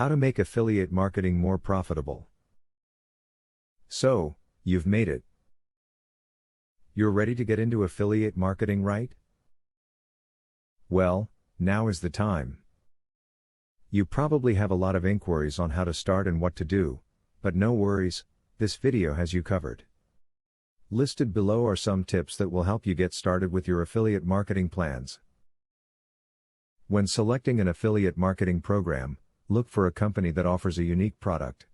How to make affiliate marketing more profitable. So, you've made it. You're ready to get into affiliate marketing, right? Well, now is the time. You probably have a lot of inquiries on how to start and what to do, but no worries, this video has you covered. Listed below are some tips that will help you get started with your affiliate marketing plans. When selecting an affiliate marketing program, look for a company that offers a unique product.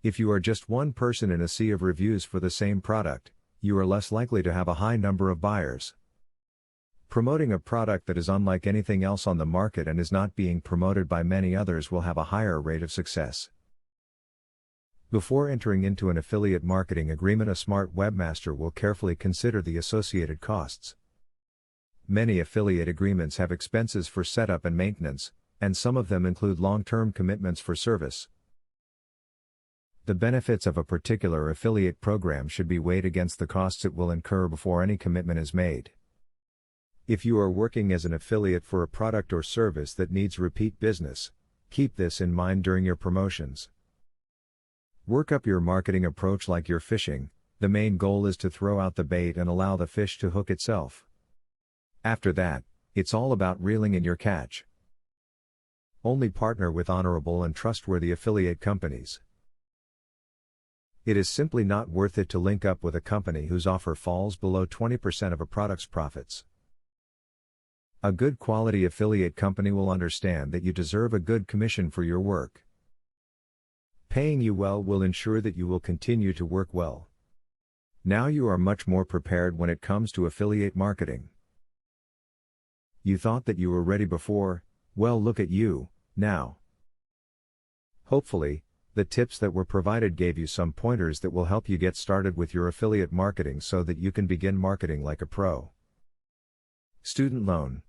If you are just one person in a sea of reviews for the same product, you are less likely to have a high number of buyers. Promoting a product that is unlike anything else on the market and is not being promoted by many others will have a higher rate of success. Before entering into an affiliate marketing agreement, a smart webmaster will carefully consider the associated costs. Many affiliate agreements have expenses for setup and maintenance, and some of them include long-term commitments for service. The benefits of a particular affiliate program should be weighed against the costs it will incur before any commitment is made. If you are working as an affiliate for a product or service that needs repeat business, keep this in mind during your promotions. Work up your marketing approach like you're fishing. The main goal is to throw out the bait and allow the fish to hook itself. After that, it's all about reeling in your catch. Only partner with honorable and trustworthy affiliate companies. It is simply not worth it to link up with a company whose offer falls below 20% of a product's profits. A good quality affiliate company will understand that you deserve a good commission for your work. Paying you well will ensure that you will continue to work well. Now you are much more prepared when it comes to affiliate marketing. You thought that you were ready before, well, look at you, now. Hopefully, the tips that were provided gave you some pointers that will help you get started with your affiliate marketing so that you can begin marketing like a pro. Student loan.